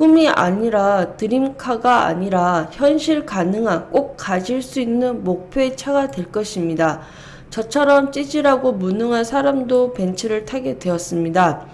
꿈이 아니라 드림카가 아니라 현실 가능한 꼭 가질 수 있는 목표의 차가 될 것입니다. 저처럼 찌질하고 무능한 사람도 벤츠를 타게 되었습니다.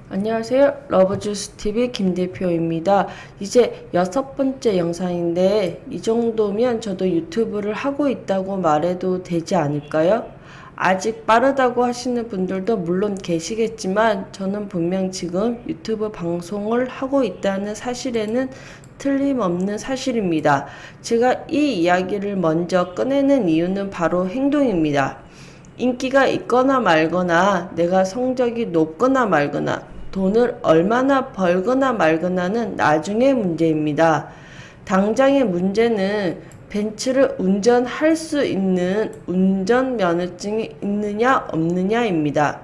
안녕하세요. 러브주스TV 김대표입니다. 이제 6번째 영상인데 이 정도면 저도 유튜브를 하고 있다고 말해도 되지 않을까요? 아직 빠르다고 하시는 분들도 물론 계시겠지만 저는 분명 지금 유튜브 방송을 하고 있다는 사실에는 틀림없는 사실입니다. 제가 이 이야기를 먼저 꺼내는 이유는 바로 행동입니다. 인기가 있거나 말거나 내가 성적이 높거나 말거나 돈을 얼마나 벌거나 말거나는 나중의 문제입니다. 당장의 문제는 벤츠를 운전할 수 있는 운전면허증이 있느냐 없느냐입니다.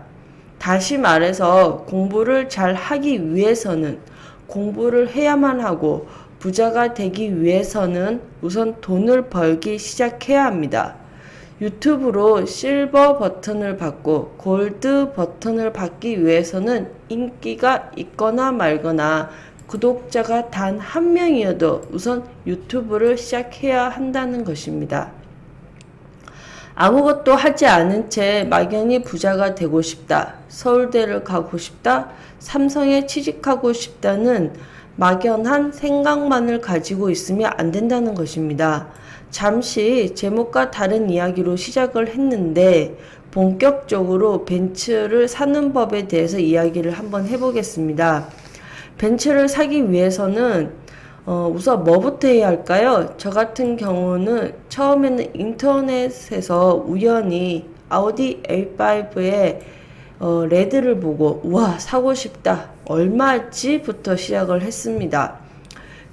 다시 말해서 공부를 잘 하기 위해서는 공부를 해야만 하고 부자가 되기 위해서는 우선 돈을 벌기 시작해야 합니다. 유튜브로 실버 버튼을 받고 골드 버튼을 받기 위해서는 인기가 있거나 말거나 구독자가 단 한 명이어도 우선 유튜브를 시작해야 한다는 것입니다. 아무것도 하지 않은 채 막연히 부자가 되고 싶다, 서울대를 가고 싶다, 삼성에 취직하고 싶다는 막연한 생각만을 가지고 있으면 안 된다는 것입니다. 잠시 제목과 다른 이야기로 시작을 했는데 본격적으로 벤츠를 사는 법에 대해서 이야기를 한번 해보겠습니다. 벤츠를 사기 위해서는 우선 뭐부터 해야 할까요? 저 같은 경우는 처음에는 인터넷에서 우연히 아우디 A5의 레드를 보고 우와 사고 싶다 얼마지? 부터 시작을 했습니다.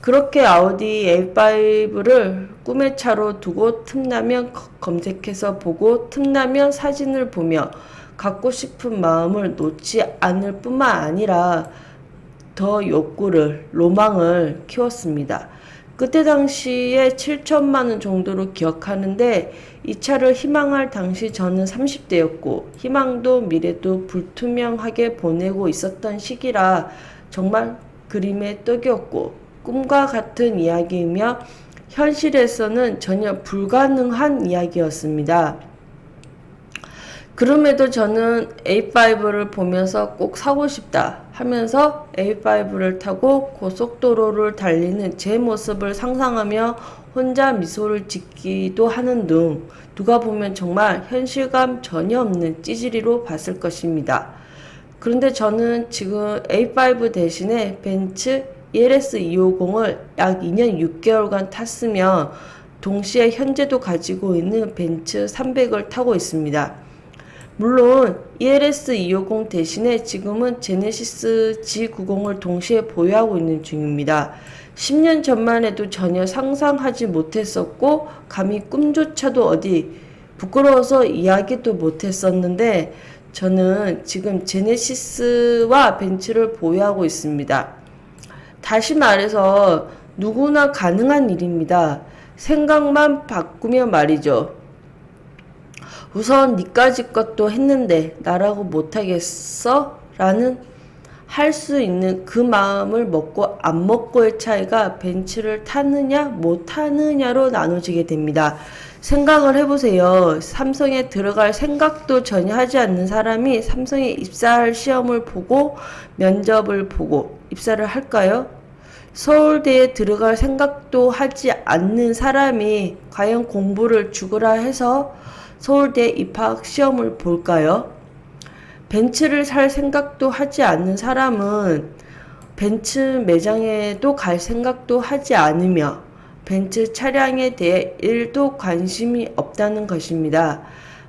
그렇게 아우디 A5를 꿈의 차로 두고 틈나면 검색해서 보고 틈나면 사진을 보며 갖고 싶은 마음을 놓지 않을 뿐만 아니라 더 욕구를, 로망을 키웠습니다. 그때 당시에 7천만원 정도로 기억하는데 이 차를 희망할 당시 저는 30대였고 희망도 미래도 불투명하게 보내고 있었던 시기라 정말 그림의 떡이었고 꿈과 같은 이야기이며 현실에서는 전혀 불가능한 이야기였습니다. 그럼에도 저는 A5를 보면서 꼭 사고 싶다 하면서 A5를 타고 고속도로를 달리는 제 모습을 상상하며 혼자 미소를 짓기도 하는 등 누가 보면 정말 현실감 전혀 없는 찌질이로 봤을 것입니다. 그런데 저는 지금 A5 대신에 벤츠 ELS 250을 약 2년 6개월간 탔으며 동시에 현재도 가지고 있는 벤츠 300을 타고 있습니다. 물론 ELS 250 대신에 지금은 제네시스 G90을 동시에 보유하고 있는 중입니다. 10년 전만 해도 전혀 상상하지 못했었고 감히 꿈조차도 어디 부끄러워서 이야기도 못했었는데 저는 지금 제네시스와 벤츠를 보유하고 있습니다. 다시 말해서 누구나 가능한 일입니다. 생각만 바꾸면 말이죠. 우선 니까짓 것도 했는데 나라고 못하겠어? 라는 할 수 있는 그 마음을 먹고 안 먹고의 차이가 벤츠를 타느냐 못 타느냐로 나눠지게 됩니다. 생각을 해보세요. 삼성에 들어갈 생각도 전혀 하지 않는 사람이 삼성에 입사할 시험을 보고 면접을 보고 입사를 할까요? 서울대에 들어갈 생각도 하지 않는 사람이 과연 공부를 죽으라 해서 서울대 입학 시험을 볼까요? 벤츠를 살 생각도 하지 않는 사람은 벤츠 매장에도 갈 생각도 하지 않으며 벤츠 차량에 대해 1도 관심이 없다는 것입니다.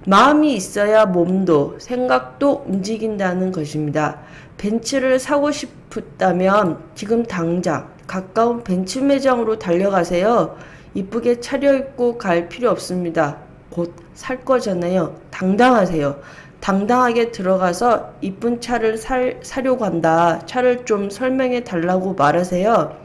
마음이 있어야 몸도 생각도 움직인다는 것입니다. 벤츠를 사고 싶다면 지금 당장 가까운 벤츠 매장으로 달려가세요. 이쁘게 차려입고 갈 필요 없습니다. 곧 살 거잖아요. 당당하세요. 당당하게 들어가서 이쁜 차를 사려고 한다. 차를 좀 설명해 달라고 말하세요.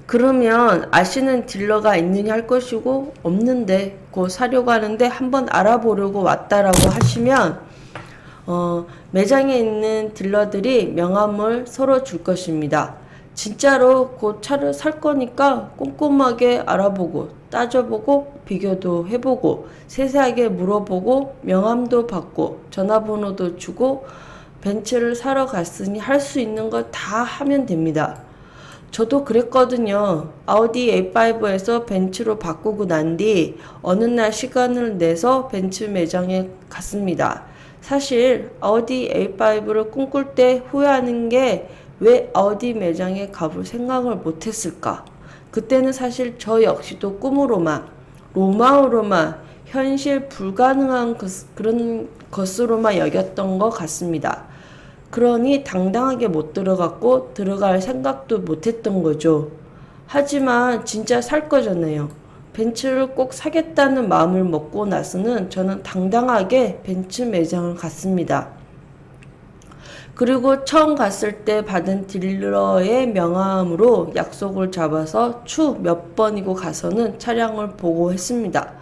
그러면 아시는 딜러가 있느냐 할 것이고 없는데 곧 사려고 하는데 한번 알아보려고 왔다라고 하시면 매장에 있는 딜러들이 명함을 서로 줄 것입니다. 진짜로 곧 차를 살 거니까 꼼꼼하게 알아보고 따져보고 비교도 해보고 세세하게 물어보고 명함도 받고 전화번호도 주고 벤츠를 사러 갔으니 할 수 있는 거 다 하면 됩니다. 저도 그랬거든요. 아우디 A5에서 벤츠로 바꾸고 난 뒤 어느 날 시간을 내서 벤츠 매장에 갔습니다. 사실 아우디 A5를 꿈꿀 때 후회하는 게 왜 아우디 매장에 가볼 생각을 못했을까? 그때는 사실 저 역시도 꿈으로만, 로망으로만, 현실 불가능한 그런 것으로만 여겼던 것 같습니다. 그러니 당당하게 못 들어갔고 들어갈 생각도 못했던 거죠. 하지만 진짜 살 거잖아요. 벤츠를 꼭 사겠다는 마음을 먹고 나서는 저는 당당하게 벤츠 매장을 갔습니다. 그리고 처음 갔을 때 받은 딜러의 명함으로 약속을 잡아서 추 몇 번이고 가서는 차량을 보고 했습니다.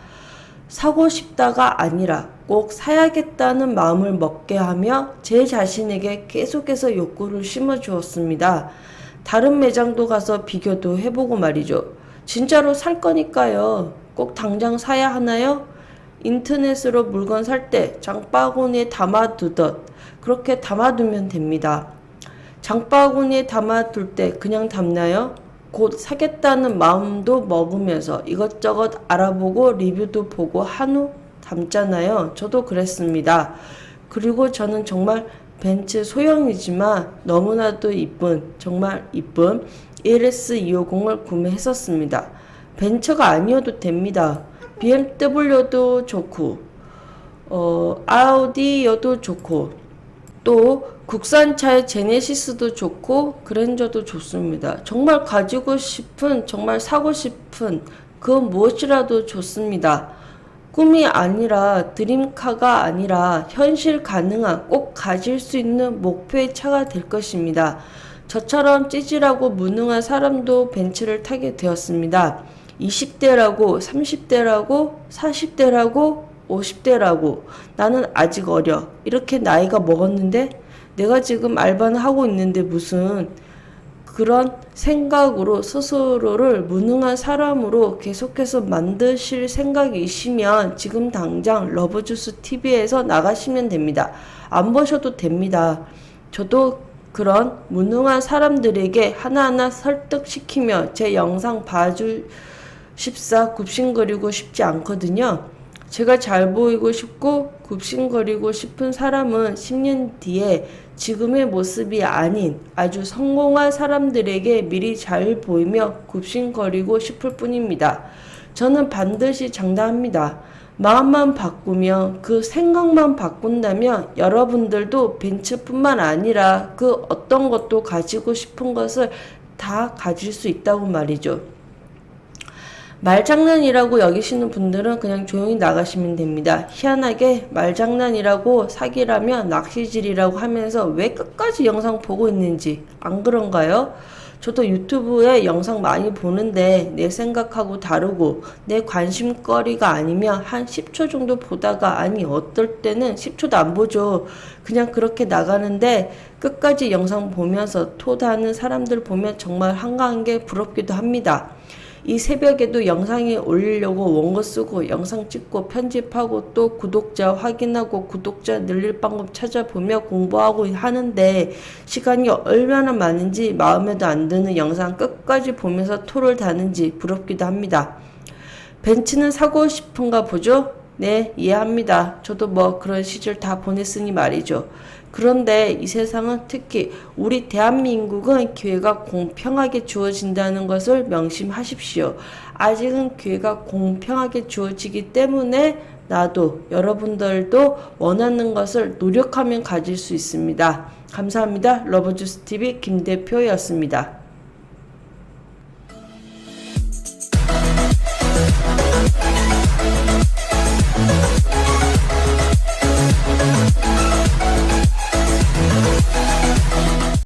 사고 싶다가 아니라 꼭 사야겠다는 마음을 먹게 하며 제 자신에게 계속해서 욕구를 심어 주었습니다. 다른 매장도 가서 비교도 해보고 말이죠. 진짜로 살 거니까요. 꼭 당장 사야 하나요? 인터넷으로 물건 살 때 장바구니에 담아두듯 그렇게 담아두면 됩니다. 장바구니에 담아둘 때 그냥 담나요? 곧 사겠다는 마음도 먹으면서 이것저것 알아보고 리뷰도 보고 한 후 담잖아요. 저도 그랬습니다. 그리고 저는 정말 벤츠 소형이지만 너무나도 이쁜, 정말 이쁜 ELS250을 구매했었습니다. 벤츠가 아니어도 됩니다. BMW도 좋고 아우디여도 좋고 또 국산차의 제네시스도 좋고 그랜저도 좋습니다. 정말 가지고 싶은, 정말 사고 싶은 그 무엇이라도 좋습니다. 꿈이 아니라 드림카가 아니라 현실 가능한 꼭 가질 수 있는 목표의 차가 될 것입니다. 저처럼 찌질하고 무능한 사람도 벤츠를 타게 되었습니다. 20대라고 30대라고 40대라고 50대라고 나는 아직 어려. 이렇게 나이가 먹었는데 내가 지금 알바는 하고 있는데 무슨 그런 생각으로 스스로를 무능한 사람으로 계속해서 만드실 생각이시면 지금 당장 러브주스 TV에서 나가시면 됩니다. 안 보셔도 됩니다. 저도 그런 무능한 사람들에게 하나하나 설득시키며 제 영상 봐주십사 굽신거리고 싶지 않거든요. 제가 잘 보이고 싶고 굽신거리고 싶은 사람은 10년 뒤에 지금의 모습이 아닌 아주 성공한 사람들에게 미리 잘 보이며 굽신거리고 싶을 뿐입니다. 저는 반드시 장담합니다. 마음만 바꾸면 그 생각만 바꾼다면 여러분들도 벤츠뿐만 아니라 그 어떤 것도 가지고 싶은 것을 다 가질 수 있다고 말이죠. 말장난이라고 여기시는 분들은 그냥 조용히 나가시면 됩니다. 희한하게 말장난이라고 사기라면 낚시질이라고 하면서 왜 끝까지 영상 보고 있는지 안 그런가요? 저도 유튜브에 영상 많이 보는데 내 생각하고 다르고 내 관심거리가 아니면 한 10초 정도 보다가 아니 어떨 때는 10초도 안 보죠. 그냥 그렇게 나가는데 끝까지 영상 보면서 토다는 사람들 보면 정말 한가한 게 부럽기도 합니다. 이 새벽에도 영상에 올리려고 원고 쓰고 영상 찍고 편집하고 또 구독자 확인하고 구독자 늘릴 방법 찾아보며 공부하고 하는데 시간이 얼마나 많은지 마음에도 안 드는 영상 끝까지 보면서 토를 다는지 부럽기도 합니다. 벤츠는 사고 싶은가 보죠? 네, 이해합니다. 저도 뭐 그런 시절 다 보냈으니 말이죠. 그런데 이 세상은 특히 우리 대한민국은 기회가 공평하게 주어진다는 것을 명심하십시오. 아직은 기회가 공평하게 주어지기 때문에 나도 여러분들도 원하는 것을 노력하면 가질 수 있습니다. 감사합니다. 러브주스TV 김대표였습니다.